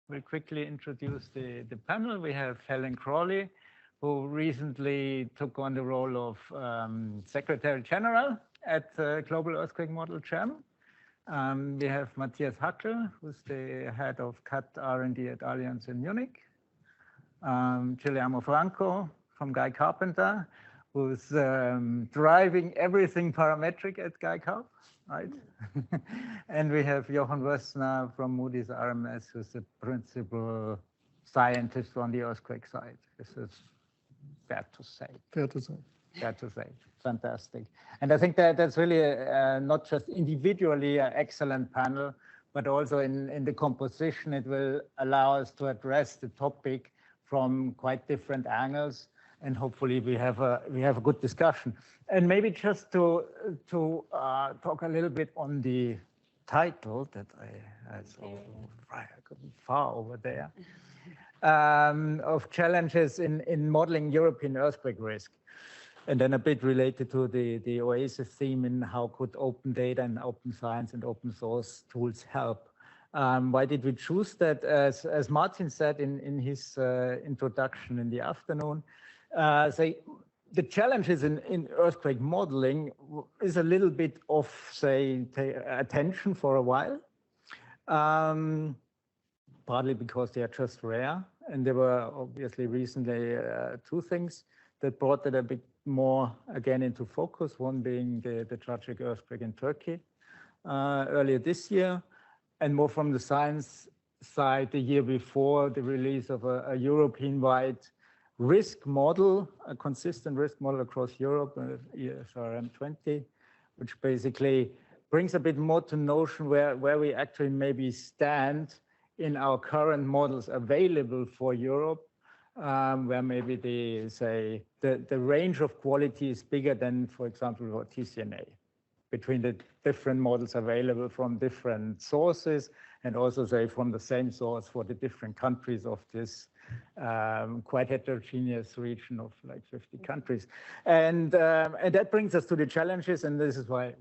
we'll quickly introduce the panel. We have Helen Crawley, who recently took on the role of Secretary General at Global Earthquake Model GEM. We have Matthias Hackl, who's the head of CAD R&D at Allianz in Munich. Guillermo Franco from Carpenter, who's driving everything parametric at Carp, right? And we have Jochen Woessner from Moody's RMS, who's the principal scientist on the earthquake side. This is fair to say. Fair to say. Fair to say. Fantastic. And I think that's really not just individually an excellent panel, but also in the composition, it will allow us to address the topic from quite different angles, and hopefully we have a good discussion. And maybe just to talk a little bit on the title that I saw far over there, of challenges in modeling European earthquake risk. And then a bit related to the OASIS theme in how could open data and open science and open source tools help. Why did we choose that? As Martin said in his introduction in the afternoon, the challenges in earthquake modeling is a little bit of, attention for a while, partly because they are just rare. And there were obviously recently two things that brought it a bit more again into focus, one being the tragic earthquake in Turkey earlier this year, and more from the science side, the year before, the release of a European-wide risk model, a consistent risk model across Europe, ESRM 20, which basically brings a bit more to notion where we actually maybe stand in our current models available for Europe, where maybe the range of quality is bigger than, for example, for TCNA, between the different models available from different sources, and also from the same source for the different countries of this quite heterogeneous region of like 50 countries. And that brings us to the challenges, and this is why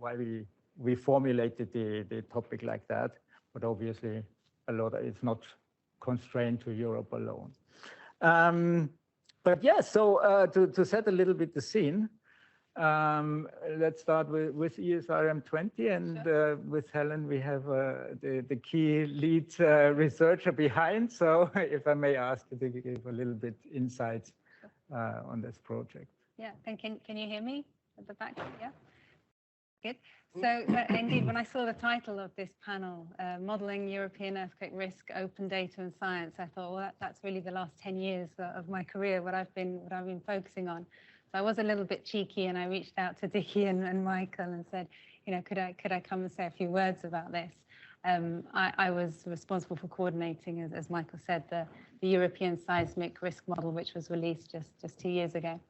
we formulated the topic like that. But obviously, it's not constrained to Europe alone. But yeah, so to set a little bit the scene, let's start with ESRM 20, and sure. With Helen, we have the key lead researcher behind. So if I may ask you to give a little bit insight on this project. Yeah, and can you hear me at the back? Yeah, good. So indeed, when I saw the title of this panel, Modeling European Earthquake Risk, Open Data and Science, I thought, well, that's really the last 10 years of my career, what I've been focusing on. So I was a little bit cheeky, and I reached out to Dickie and Michael and said, could I come and say a few words about this? I was responsible for coordinating, as Michael said, the European Seismic Risk Model, which was released just 2 years ago.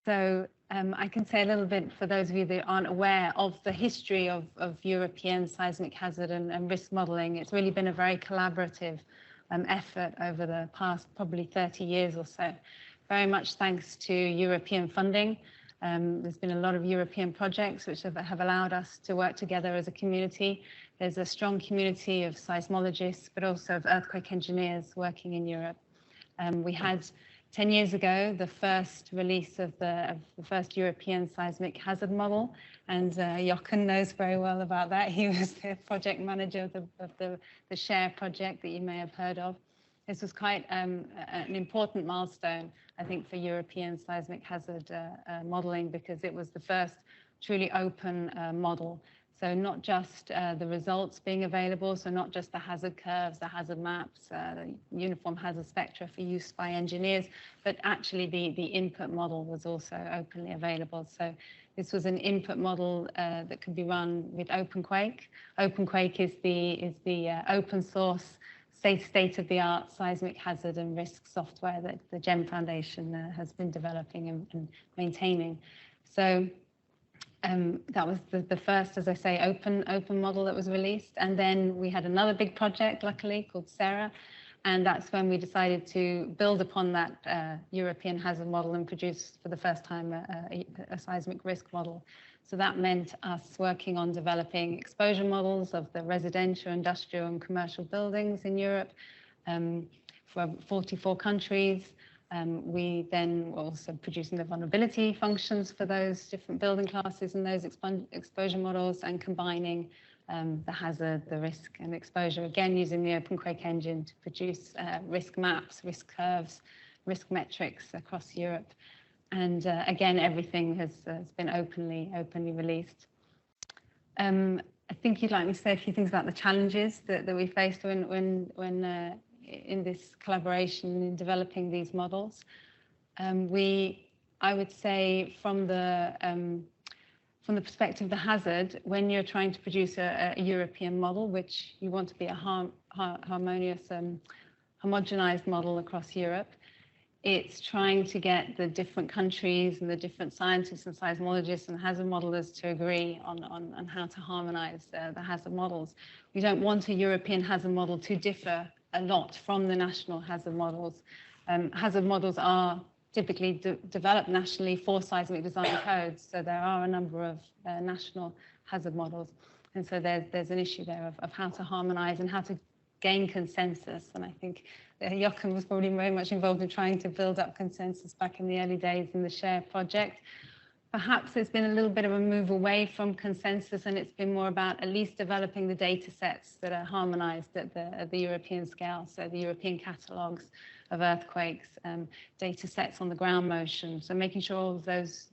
So I can say a little bit for those of you that aren't aware of the history of European seismic hazard and risk modeling. It's really been a very collaborative effort over the past probably 30 years or so. Very much thanks to European funding. There's been a lot of European projects which have allowed us to work together as a community. There's a strong community of seismologists, but also of earthquake engineers working in Europe. We had 10 years ago the first release of the first European seismic hazard model, and Jochen knows very well about that. He was the project manager of the SHARE project that you may have heard of. This was quite an important milestone, I think, for European seismic hazard modeling, because it was the first truly open model. So not just the results being available, so not just the hazard curves, the hazard maps, the uniform hazard spectra for use by engineers, but actually the input model was also openly available. So this was an input model that could be run with OpenQuake. OpenQuake is the open source state-of-the-art seismic hazard and risk software that the GEM Foundation has been developing and maintaining. So that was the first, as I say, open model that was released. And then we had another big project, luckily, called SARA. And that's when we decided to build upon that European hazard model and produce for the first time a seismic risk model. So that meant us working on developing exposure models of the residential, industrial and commercial buildings in Europe, for 44 countries. We then were also producing the vulnerability functions for those different building classes and those exposure models, and combining the hazard, the risk and exposure, again using the OpenQuake engine to produce risk maps, risk curves, risk metrics across Europe. And again, everything has been openly released. I think you'd like me to say a few things about the challenges that we faced when in this collaboration in developing these models. I would say from the perspective of the hazard, when you're trying to produce a European model, which you want to be a harmonious, homogenized model across Europe, it's trying to get the different countries and the different scientists and seismologists and hazard modelers to agree on how to harmonize the hazard models. We don't want a European hazard model to differ a lot from the national hazard models. Hazard models are typically developed nationally for seismic design codes, so there are a number of national hazard models. And so there's an issue there of how to harmonize and how to gain consensus. And I think Jochen was probably very much involved in trying to build up consensus back in the early days in the SHARE project. Perhaps there's been a little bit of a move away from consensus, and it's been more about at least developing the data sets that are harmonized at the European scale. So the European catalogues of earthquakes, data sets on the ground motion. So making sure all of those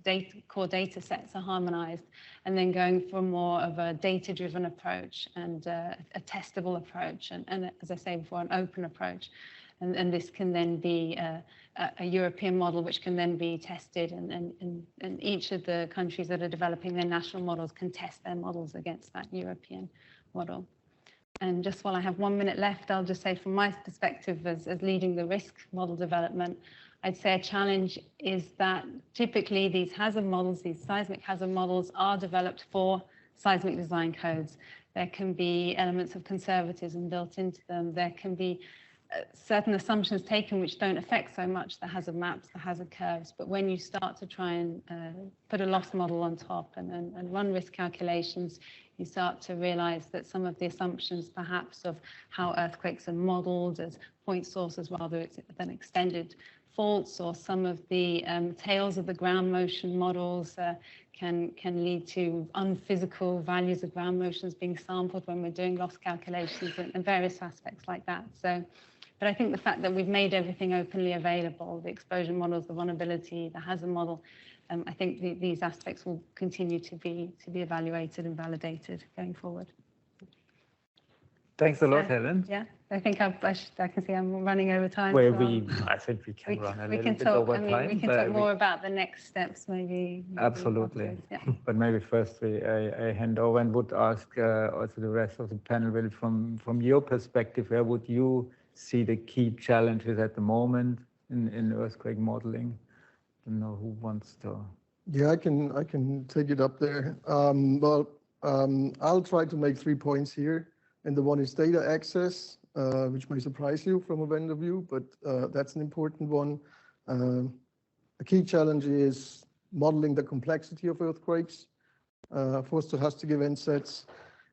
core data sets are harmonized, and then going for more of a data-driven approach and a testable approach. And as I say before, an open approach. And this can then be a European model which can then be tested, and each of the countries that are developing their national models can test their models against that European model. And just while I have 1 minute left, I'll just say from my perspective as leading the risk model development, I'd say a challenge is that typically these hazard models, these seismic hazard models, are developed for seismic design codes. There can be elements of conservatism built into them. There can be certain assumptions taken which don't affect so much the hazard maps, the hazard curves. But when you start to try and put a loss model on top and run risk calculations, you start to realize that some of the assumptions perhaps of how earthquakes are modeled as point sources rather than extended faults, or some of the tails of the ground motion models can lead to unphysical values of ground motions being sampled when we're doing loss calculations and various aspects like that. So, but I think the fact that we've made everything openly available, the exposure models, the vulnerability, the hazard model, I think these aspects will continue to be evaluated and validated going forward. Thanks a lot, Helen. Yeah, I think I can see I'm running over time. Well, so I think we can run a little bit talk, over time. We can talk more about the next steps, maybe. Absolutely. Yeah. But maybe first I hand over and would ask also the rest of the panel, really from your perspective, where would you see the key challenges at the moment in earthquake modeling? I don't know who wants to. Yeah, I can take it up there. I'll try to make 3 points here. And the one is data access, which may surprise you from a vendor view, but that's an important one. A key challenge is modeling the complexity of earthquakes, stochastic event sets.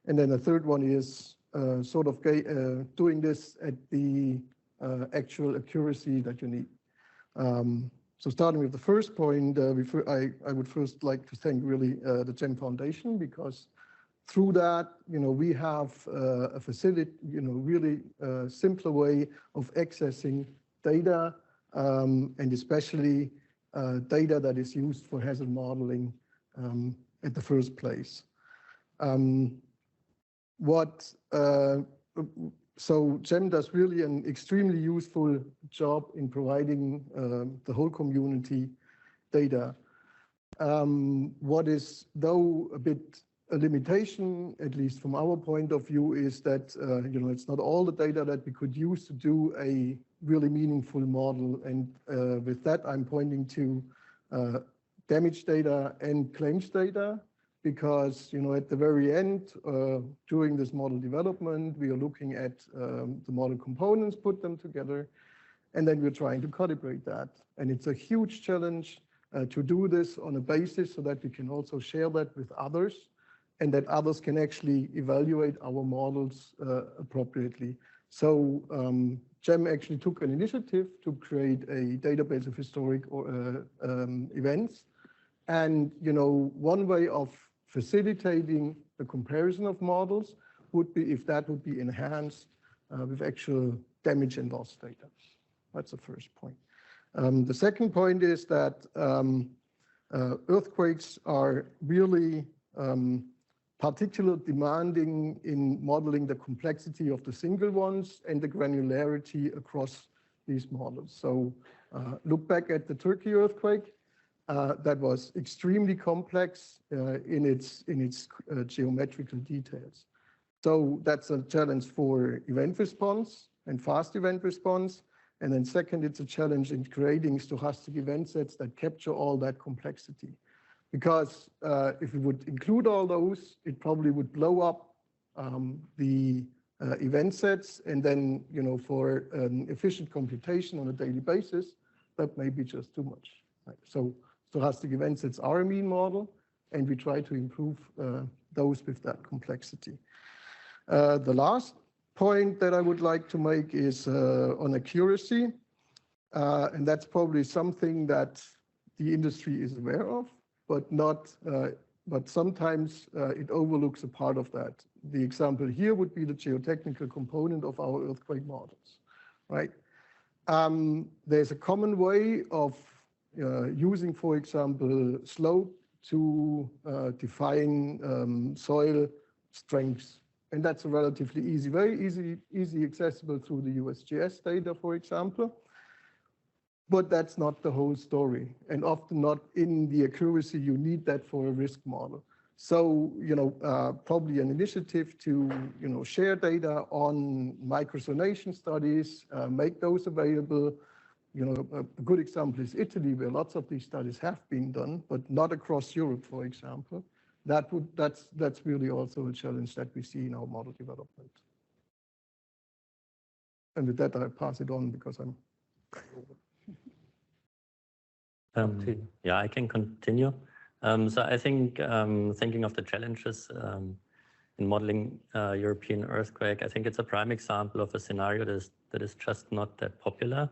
And then a third one is doing this at the actual accuracy that you need. So starting with the first point, I would first like to thank really the GEM Foundation, because through that, we have a facility, really simpler way of accessing data, and especially data that is used for hazard modeling at the first place. So GEM does really an extremely useful job in providing the whole community data. What is, though, a limitation, at least from our point of view, is that it's not all the data that we could use to do a really meaningful model. And with that, I'm pointing to damage data and claims data, because at the very end, during this model development, we are looking at the model components, put them together, and then we're trying to calibrate that. And it's a huge challenge to do this on a basis so that we can also share that with others, and that others can actually evaluate our models appropriately. So GEM actually took an initiative to create a database of historic events. And one way of facilitating the comparison of models would be if that would be enhanced with actual damage and loss data. That's the first point. The second point is that earthquakes are really particularly demanding in modeling the complexity of the single ones and the granularity across these models. So look back at the Turkey earthquake. That was extremely complex in its geometrical details. So that's a challenge for event response and fast event response. And then second, it's a challenge in creating stochastic event sets that capture all that complexity. Because if we would include all those, it probably would blow up the event sets. And then, for an efficient computation on a daily basis, that may be just too much. Right? So stochastic event sets are a mean model, and we try to improve those with that complexity. The last point that I would like to make is on accuracy. And that's probably something that the industry is aware of, but sometimes it overlooks a part of that. The example here would be the geotechnical component of our earthquake models, right? There's a common way of using, for example, slope to define soil strengths. And that's a relatively easy, very easy accessible through the USGS data, for example. But that's not the whole story, and often not in the accuracy you need that for a risk model. So, probably an initiative to, share data on microsonation studies, make those available. A good example is Italy, where lots of these studies have been done, but not across Europe, for example. That's really also a challenge that we see in our model development. And with that, I pass it on because I'm. Yeah, I can continue. So I think thinking of the challenges in modeling European earthquake, I think it's a prime example of a scenario that is just not that popular.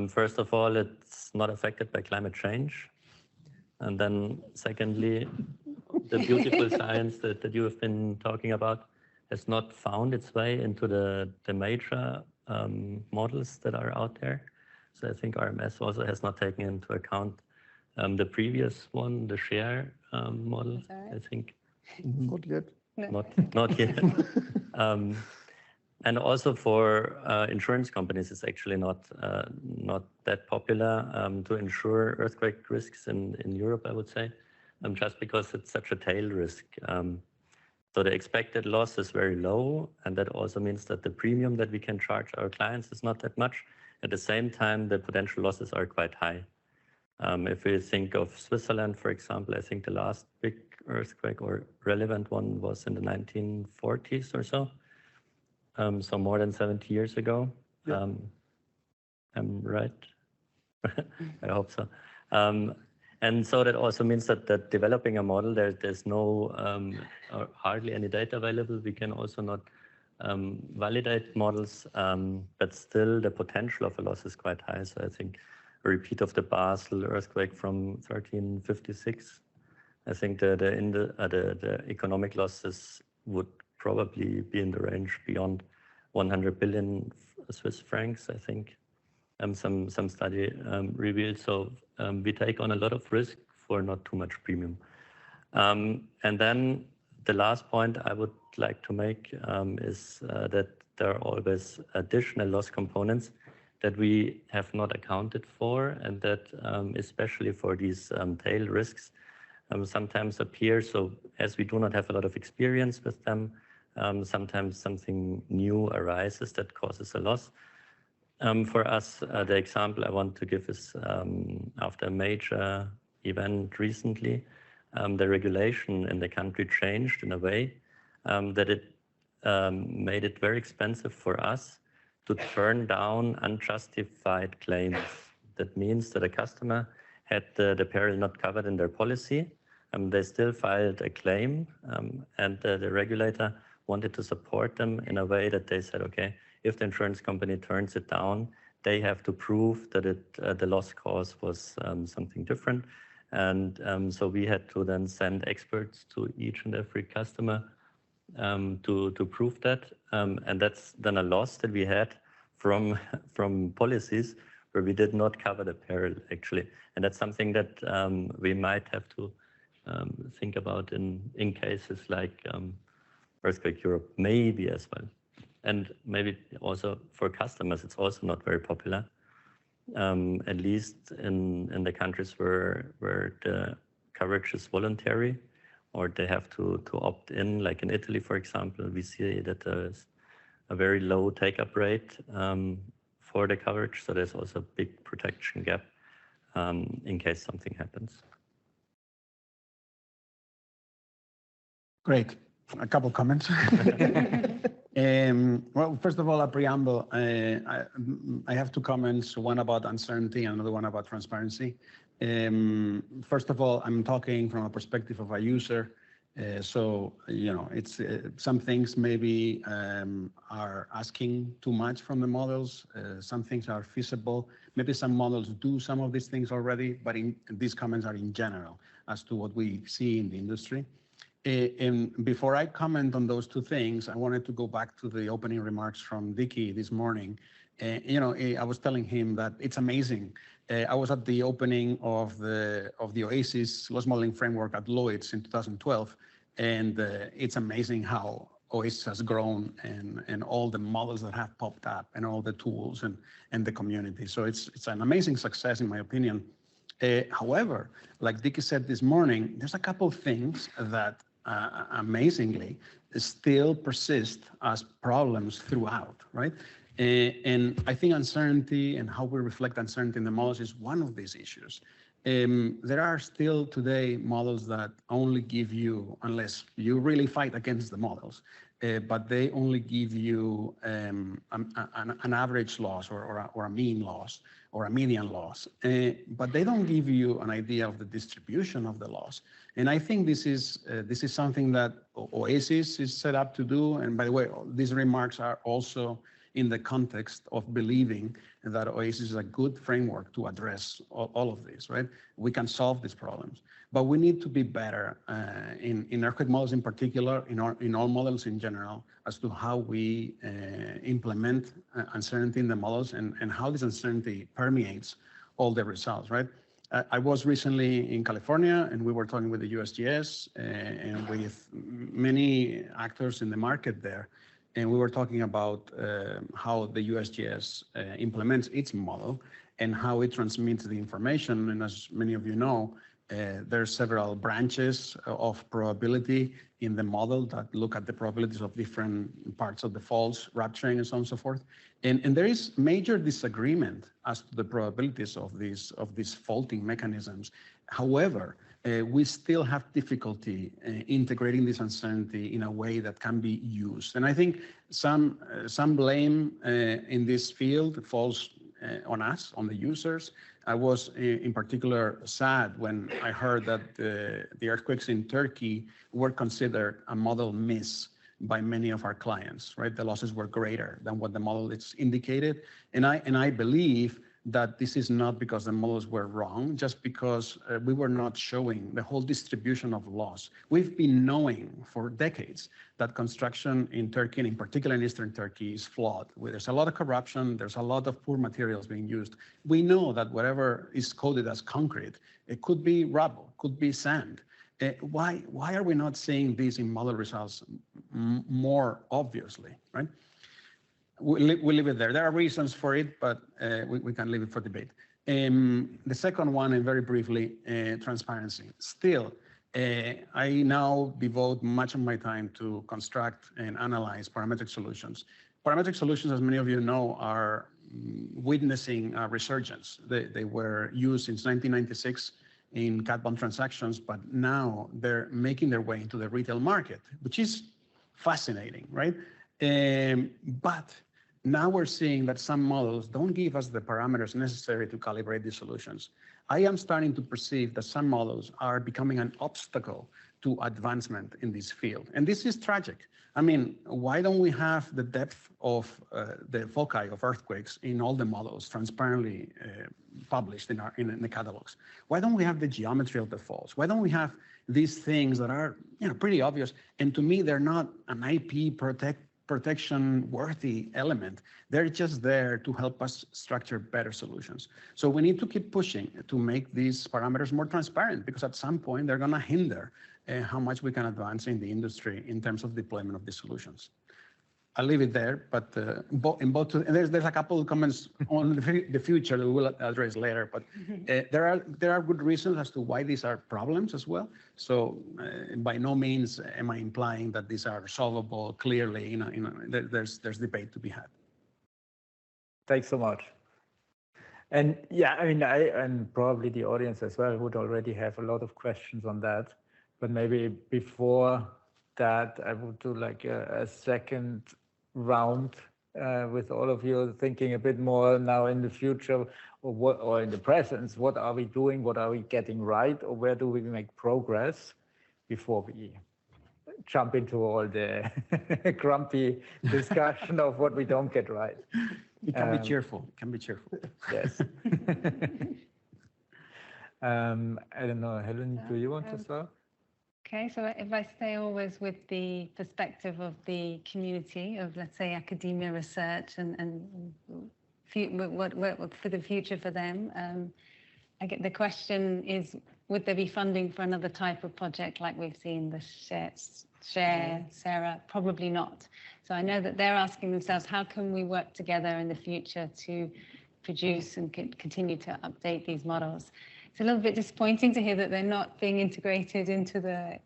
First of all, it's not affected by climate change. And then secondly, the beautiful science that you have been talking about has not found its way into the major models that are out there. So I think RMS also has not taken into account the previous one, the share model, I think. Not yet. Not yet. And also for insurance companies, it's actually not that popular to insure earthquake risks in Europe, I would say, just because it's such a tail risk. So the expected loss is very low, and that also means that the premium that we can charge our clients is not that much. At the same time, the potential losses are quite high. If we think of Switzerland, for example, I think the last big earthquake or relevant one was in the 1940s or so. So more than 70 years ago. Yeah. I'm right. I hope so. And so that also means that developing a model, there's no or hardly any data available. We can also not validate models, but still the potential of a loss is quite high. So I think a repeat of the Basel earthquake from 1356, I think the economic losses would probably be in the range beyond 100 billion Swiss francs, I think. Some study revealed. So we take on a lot of risk for not too much premium. And then the last point I would like to make is that there are always additional loss components that we have not accounted for, and that especially for these tail risks sometimes appear. So as we do not have a lot of experience with them, sometimes something new arises that causes a loss. For us, the example I want to give is after a major event recently, the regulation in the country changed in a way that it made it very expensive for us to turn down unjustified claims. That means that a customer had the peril not covered in their policy. They still filed a claim, and the regulator wanted to support them in a way that they said, okay, if the insurance company turns it down, they have to prove that the loss cause was something different. And so we had to then send experts to each and every customer to prove that. And that's then a loss that we had from policies where we did not cover the peril, actually. And that's something that we might have to think about in cases like Earthquake Europe, maybe as well. And maybe also for customers, it's also not very popular, at least in the countries where the coverage is voluntary, or they have to opt in, like in Italy, for example. We see that there's a very low take-up rate for the coverage, so there's also a big protection gap in case something happens. Great. A couple comments. Well, first of all, a preamble. I have two comments, one about uncertainty and another one about transparency. First of all, I'm talking from a perspective of a user. So, you know, it's some things maybe are asking too much from the models. Some things are feasible. Maybe some models do some of these things already, but these comments are in general as to what we see in the industry. And before I comment on those two things, I wanted to go back to the opening remarks from Dicky this morning. You know, I was telling him that it's amazing. I was at the opening of the OASIS loss modeling framework at Lloyd's in 2012, and it's amazing how OASIS has grown and all the models that have popped up and all the tools and the community. So it's an amazing success in my opinion. However, like Dicky said this morning, there's a couple of things that amazingly still persist as problems throughout, right? And I think uncertainty and how we reflect uncertainty in the models is one of these issues. There are still today models that only give you, unless you really fight against the models, but they only give you an average loss or a mean loss or a median loss, but they don't give you an idea of the distribution of the loss. And I think this is something that OASIS is set up to do. And by the way, these remarks are also in the context of believing that OASIS is a good framework to address all of this, right? We can solve these problems, but we need to be better in earthquake models in particular, in all models in general, as to how we implement uncertainty in the models and how this uncertainty permeates all the results, right? I was recently in California and we were talking with the USGS and with many actors in the market there. And we were talking about how the USGS implements its model and how it transmits the information. And as many of you know, there are several branches of probability in the model that look at the probabilities of different parts of the faults, rupturing, and so on and so forth. And there is major disagreement as to the probabilities of these faulting mechanisms. However, we still have difficulty integrating this uncertainty in a way that can be used. And I think some blame in this field falls on us, on the users. I was in particular sad when I heard that the earthquakes in Turkey were considered a model miss by many of our clients, right? The losses were greater than what the model is indicated. And I believe that this is not because the models were wrong, just because we were not showing the whole distribution of loss. We've been knowing for decades that construction in Turkey, and in particular in Eastern Turkey, is flawed. There's a lot of corruption, there's a lot of poor materials being used. We know that whatever is coded as concrete, it could be rubble, could be sand. Why are we not seeing these in model results more obviously, right? We'll leave it there. There are reasons for it, but we can leave it for debate. The second one, and very briefly, transparency. Still, I now devote much of my time to construct and analyze parametric solutions. Parametric solutions, as many of you know, are witnessing a resurgence. They were used since 1996 in cat bond transactions, but now they're making their way into the retail market, which is fascinating, right? But now we're seeing that some models don't give us the parameters necessary to calibrate these solutions. I am starting to perceive that some models are becoming an obstacle to advancement in this field. And this is tragic. I mean, why don't we have the depth of the foci of earthquakes in all the models transparently published in the catalogs? Why don't we have the geometry of the faults? Why don't we have these things that are pretty obvious? And to me, they're not an IP protection worthy element. They're just there to help us structure better solutions. So we need to keep pushing to make these parameters more transparent, because at some point they're going to hinder how much we can advance in the industry in terms of deployment of these solutions. I'll leave it there, but there's a couple of comments on the future that we'll address later, but there are good reasons as to why these are problems as well. So by no means am I implying that these are solvable clearly. There's debate to be had. Thanks so much. And yeah, I mean, and probably the audience as well would already have a lot of questions on that, but maybe before that, I would do like a second round with all of you, thinking a bit more now in the future, or in the present. What are we doing? What are we getting right? Or where do we make progress before we jump into all the grumpy discussion of what we don't get right? It can be cheerful. It can be cheerful. Yes. I don't know, Helen, do you want to start? Okay, so if I stay always with the perspective of the community of, let's say, academia research and what for the future for them, I get the question is, would there be funding for another type of project like we've seen the Share, Sarah? Probably not. So I know that they're asking themselves, how can we work together in the future to produce and continue to update these models? It's a little bit disappointing to hear that they're not being integrated into the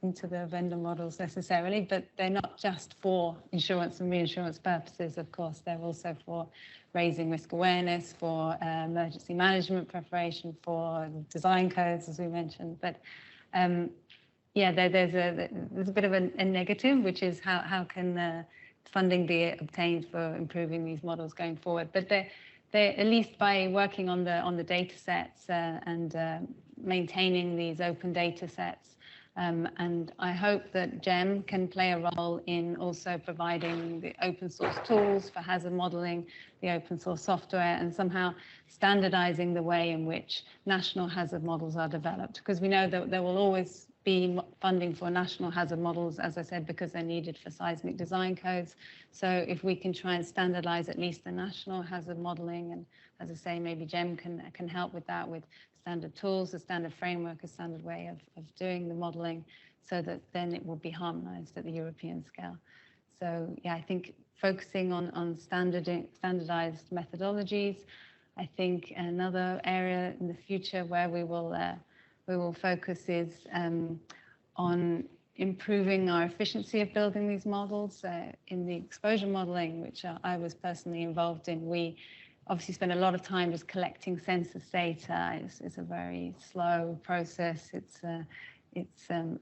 vendor models necessarily, but they're not just for insurance and reinsurance purposes. Of course, they're also for raising risk awareness, for emergency management preparation, for design codes, as we mentioned. But yeah, there's a bit of a negative, which is how can funding be obtained for improving these models going forward? But they at least by working on the data sets and maintaining these open data sets. And I hope that GEM can play a role in also providing the open source tools for hazard modeling, the open source software, and somehow standardizing the way in which national hazard models are developed. Because we know that there will always be funding for national hazard models, as I said, because they're needed for seismic design codes. So if we can try and standardize at least the national hazard modeling, and as I say, maybe GEM can help with that, with standard tools, a standard framework, a standard way of doing the modeling, so that then it will be harmonized at the European scale. So yeah, I think focusing on standardized methodologies. I think another area in the future where we will focus is on improving our efficiency of building these models. In the exposure modeling, which I was personally involved in, we obviously spend a lot of time just collecting census data. It's a very slow process. It's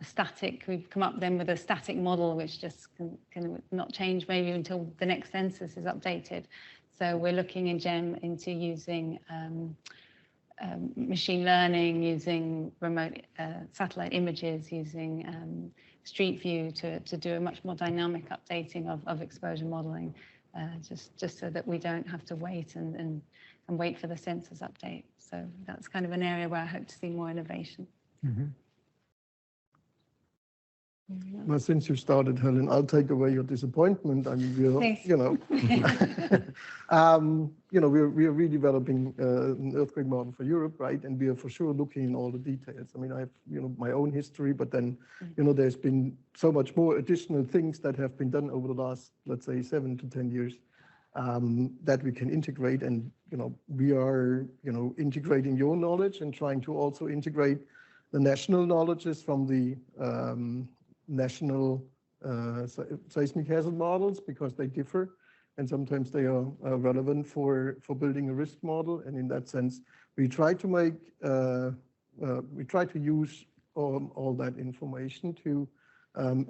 static. We've come up then with a static model, which just can not change maybe until the next census is updated. So we're looking in GEM into using machine learning, using remote satellite images, using Street View to do a much more dynamic updating of exposure modeling, just so that we don't have to wait and wait for the census update. So that's kind of an area where I hope to see more innovation. Mm-hmm. Well, since you started, Helen, I'll take away your disappointment. I mean, we're, we're redeveloping an earthquake model for Europe, right? And we are for sure looking in all the details. I mean, I have, my own history, but then, there's been so much more additional things that have been done over the last, let's say, 7 to 10 years that we can integrate. And, we are, integrating your knowledge and trying to also integrate the national knowledges from the national seismic hazard models, because they differ and sometimes they are relevant for building a risk model. And in that sense, we try to make we try to use all that information to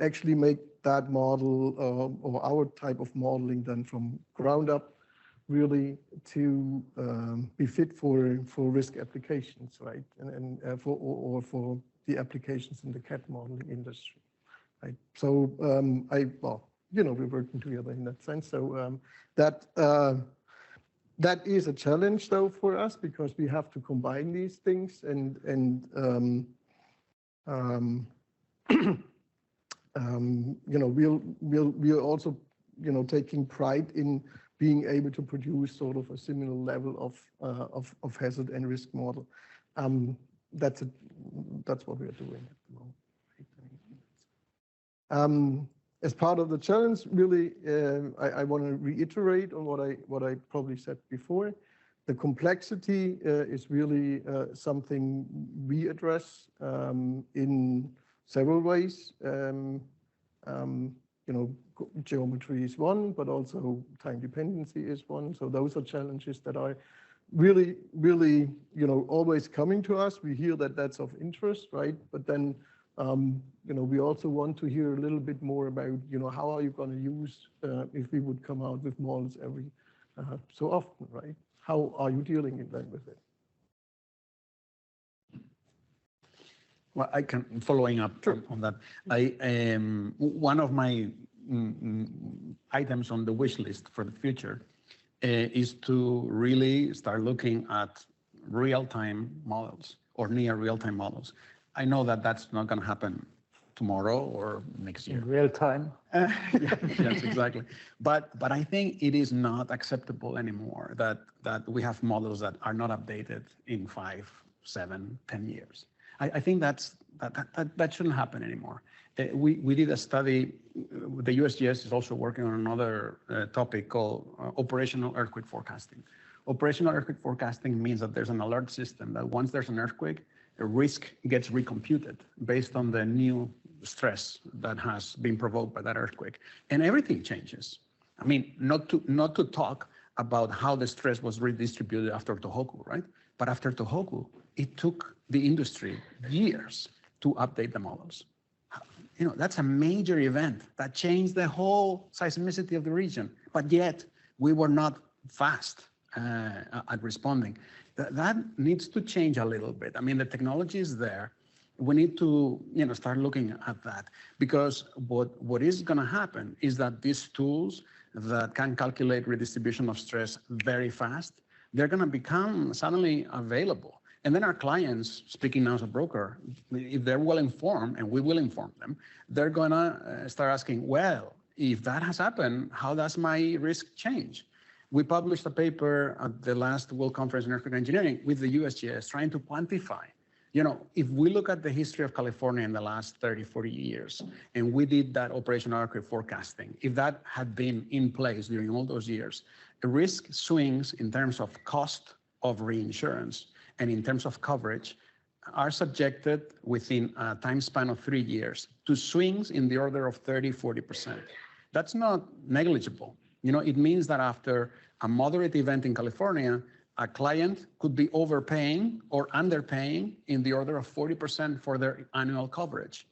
actually make that model or our type of modeling done from ground up really to be fit for risk applications, right? And for the applications in the CAD modeling industry, right? So we're working together in that sense. So that is a challenge though for us, because we have to combine these things we're also taking pride in being able to produce sort of a similar level of hazard and risk model. That's what we are doing at the moment. As part of the challenge, really, I want to reiterate on what I probably said before. The complexity is really something we address in several ways. Geometry is one, but also time dependency is one. So those are challenges that are really, really, always coming to us. We hear that that's of interest, right? But then, we also want to hear a little bit more about, how are you going to use if we would come out with models every so often, right? How are you dealing then with it? Well, following up on that, one of my items on the wish list for the future is to really start looking at real-time models or near real-time models. I know that that's not going to happen tomorrow or next year. In real time. Yes, exactly. But I think it is not acceptable anymore that we have models that are not updated in 5, 7, 10 years. I think that shouldn't happen anymore. We did a study. The USGS is also working on another topic called operational earthquake forecasting. Operational earthquake forecasting means that there's an alert system that once there's an earthquake, a risk gets recomputed based on the new stress that has been provoked by that earthquake, and everything changes. I mean, not to talk about how the stress was redistributed after Tohoku, right? But after Tohoku, it took the industry years to update the models. That's a major event that changed the whole seismicity of the region, but yet we were not fast at responding. That needs to change a little bit. I mean, the technology is there. We need to, start looking at that, because what is going to happen is that these tools that can calculate redistribution of stress very fast, they're going to become suddenly available. And then our clients, speaking now as a broker, if they're well informed, and we will inform them, they're going to start asking, well, if that has happened, how does my risk change? We published a paper at the last World Conference on Earthquake Engineering with the USGS trying to quantify. If we look at the history of California in the last 30, 40 years, and we did that operational earthquake forecasting, if that had been in place during all those years, the risk swings in terms of cost of reinsurance and in terms of coverage are subjected within a time span of 3 years to swings in the order of 30, 40%. That's not negligible. It means that after a moderate event in California, a client could be overpaying or underpaying in the order of 40% for their annual coverage.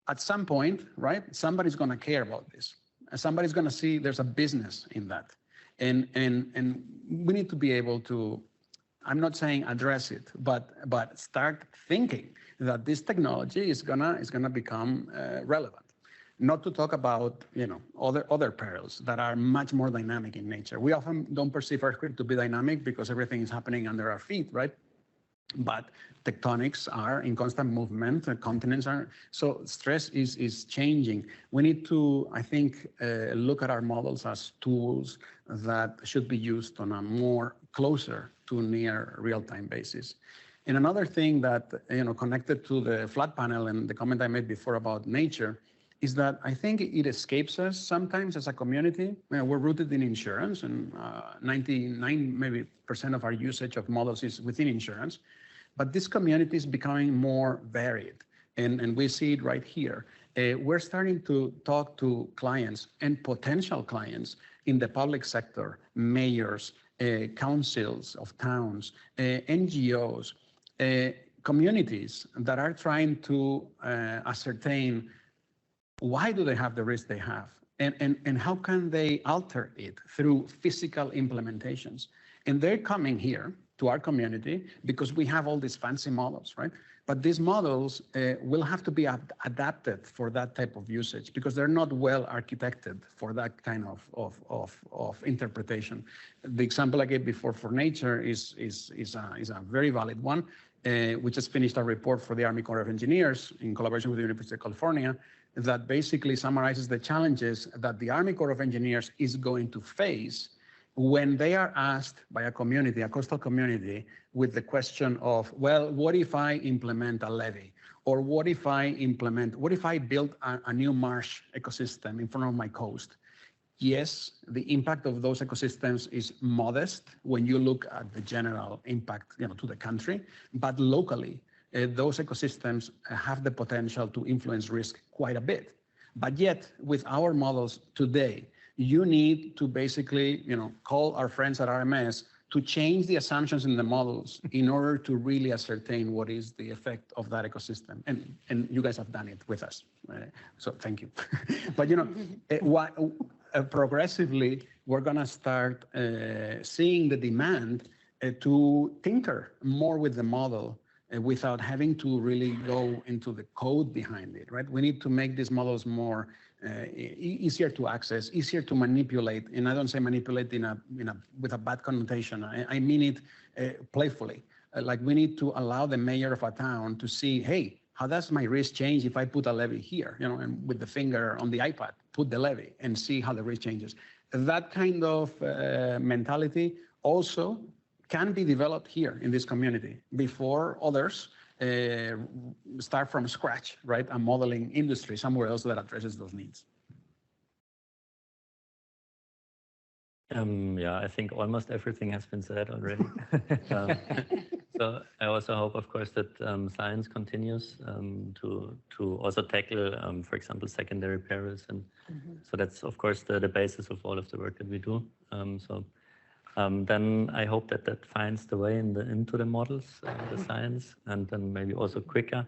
At some point, right, somebody's going to care about this. Somebody's going to see there's a business in that. And we need to be able to, I'm not saying address it, but start thinking that this technology is gonna become relevant. Not to talk about other perils that are much more dynamic in nature. We often don't perceive earthquake to be dynamic because everything is happening under our feet, right? But tectonics are in constant movement, continents are, so stress is changing. We need to, I think, look at our models as tools that should be used on a more closer to near real-time basis. And another thing that, connected to the flat panel and the comment I made before about nature, is that I think it escapes us sometimes as a community. We're rooted in insurance, and 99% of our usage of models is within insurance. But this community is becoming more varied, and we see it right here. We're starting to talk to clients and potential clients in the public sector, mayors, councils of towns, NGOs, communities that are trying to ascertain why do they have the risk they have, And how can they alter it through physical implementations? And they're coming here to our community because we have all these fancy models, right? But these models will have to be adapted for that type of usage because they're not well architected for that kind of interpretation. The example I gave before for nature is a very valid one. We just finished a report for the Army Corps of Engineers in collaboration with the University of California that basically summarizes the challenges that the Army Corps of Engineers is going to face when they are asked by a community, a coastal community, with the question of, well, what if I implement a levee? Or what if I build a new marsh ecosystem in front of my coast? Yes, the impact of those ecosystems is modest when you look at the general impact, to the country, but locally, those ecosystems have the potential to influence risk quite a bit. But yet, with our models today, you need to basically, call our friends at RMS to change the assumptions in the models in order to really ascertain what is the effect of that ecosystem. And you guys have done it with us, so thank you. But progressively, we're gonna start seeing the demand to tinker more with the model without having to really go into the code behind it, right? We need to make these models more easier to access, easier to manipulate, and I don't say manipulate with a bad connotation. I mean it playfully. Like we need to allow the mayor of a town to see, hey, how does my risk change if I put a levee here? And with the finger on the iPad, put the levee and see how the risk changes. That kind of mentality also can be developed here in this community before others start from scratch, right? A modeling industry somewhere else that addresses those needs. Yeah, I think almost everything has been said already. So I also hope, of course, that science continues to also tackle, for example, secondary perils, and so that's of course the basis of all of the work that we do. Then I hope that finds the way into the models, the science, and then maybe also quicker.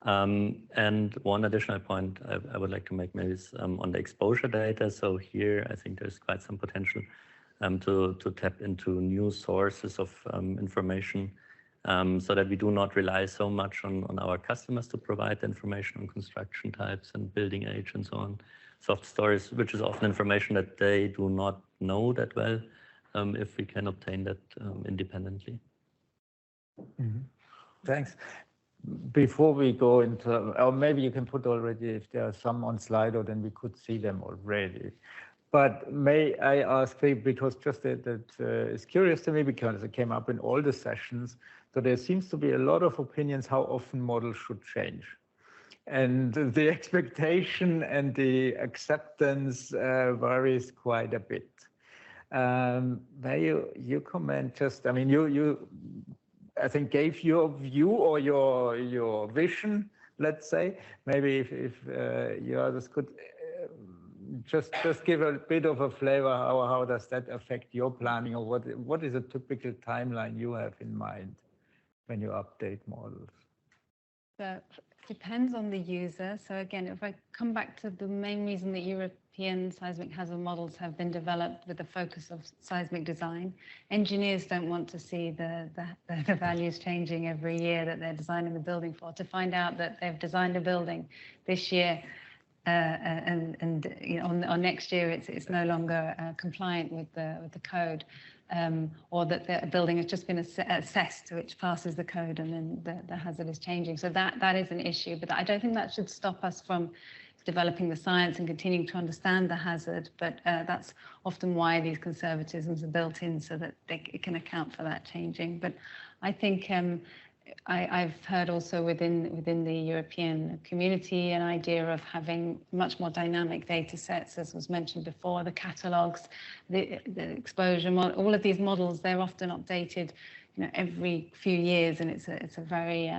And one additional point I would like to make maybe is on the exposure data. So here I think there's quite some potential to tap into new sources of information so that we do not rely so much on our customers to provide information on construction types and building age and so on. Soft stories, which is often information that they do not know that well, if we can obtain that independently. Thanks. Before we go into, or maybe you can put already if there are some on Slido, then we could see them already. But may I ask, because just that is curious to me because it came up in all the sessions, so there seems to be a lot of opinions how often models should change. And the expectation and the acceptance varies quite a bit. May you comment just, I mean, you I think gave your view or your vision, let's say. Maybe if you others could just give a bit of a flavor, how does that affect your planning, or what is a typical timeline you have in mind when you update models? That depends on the user. So again, if I come back to the main reason that European seismic hazard models have been developed with the focus of seismic design, engineers don't want to see the values changing every year that they're designing the building for, to find out that they've designed a building this year and or next year it's no longer compliant with the code. Or that the building has just been assessed, which passes the code, and then the hazard is changing. So that is an issue, but I don't think that should stop us from developing the science and continuing to understand the hazard. But that's often why these conservatisms are built in, so that it can account for that changing. But I think I've heard also within the European community an idea of having much more dynamic data sets, as was mentioned before, the catalogs, the exposure model, all of these models, they're often updated, every few years, and it's a very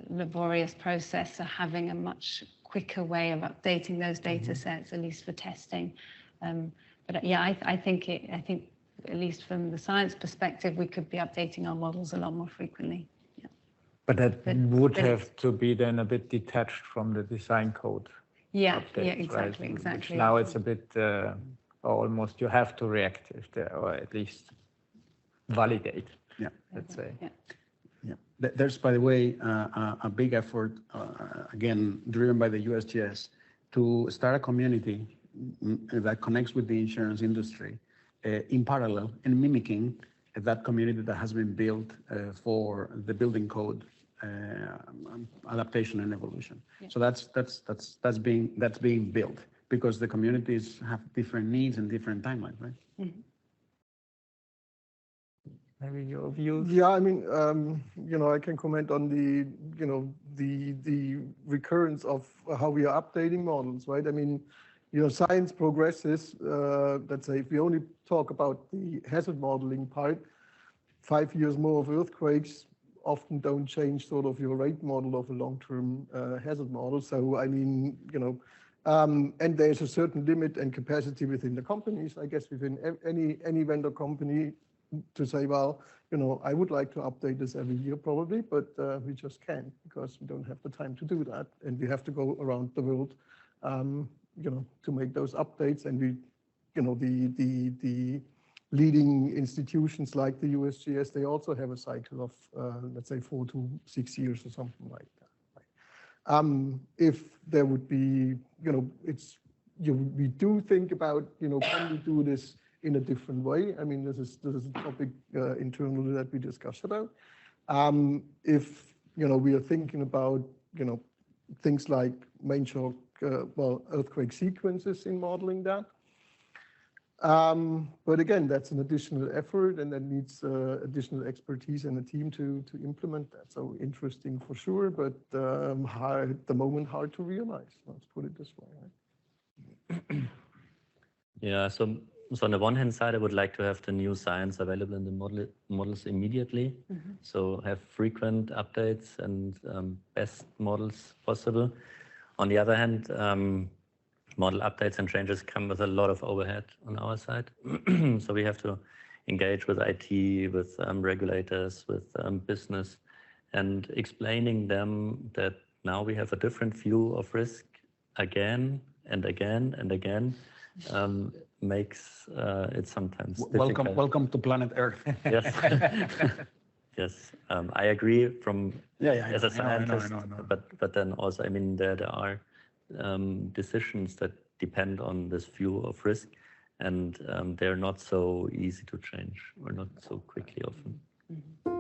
laborious process. So having a much quicker way of updating those data sets, at least for testing. But yeah, I think at least from the science perspective, we could be updating our models a lot more frequently. Yeah. But that would have to be then a bit detached from the design code. Yeah, updates, exactly, right? exactly. Which now it's a bit almost you have to react if or at least validate. Yeah, let's say. Yeah. Yeah. There's, by the way, a big effort, again, driven by the USGS, to start a community that connects with the insurance industry in parallel and mimicking that community that has been built for the building code adaptation and evolution. Yeah. So that's being built because the communities have different needs and different timelines, right? Mm-hmm. Maybe your views? Yeah, I mean, I can comment on the recurrence of how we are updating models, right? I mean, science progresses. Let's say if we only talk about the hazard modeling part, 5 years more of earthquakes often don't change sort of your rate model of a long-term hazard model. So, I mean, and there's a certain limit and capacity within the companies, I guess, within any vendor company to say, well, I would like to update this every year probably, but we just can't because we don't have the time to do that. And we have to go around the world, to make those updates. And we, the leading institutions like the USGS, they also have a cycle of, let's say, 4 to 6 years or something like that. Right? If there would be, we do think about, can we do this in a different way? I mean, this is a topic internally that we discuss about. If we are thinking about things like main shock, earthquake sequences in modeling that. But again, that's an additional effort, and that needs additional expertise and a team to implement that. So interesting for sure, but at the moment hard to realize. Let's put it this way. Right? Yeah. So on the one hand side, I would like to have the new science available in the models immediately. Mm-hmm. So have frequent updates and best models possible. On the other hand, model updates and changes come with a lot of overhead on our side. So we have to engage with IT, with regulators, with business, and explaining them that now we have a different view of risk again and again and again. Makes it sometimes difficult. Welcome to planet Earth. Yes. Yes, I agree as a scientist, I know. But then also, I mean, there are decisions that depend on this view of risk, and they're not so easy to change or not so quickly often. Mm-hmm.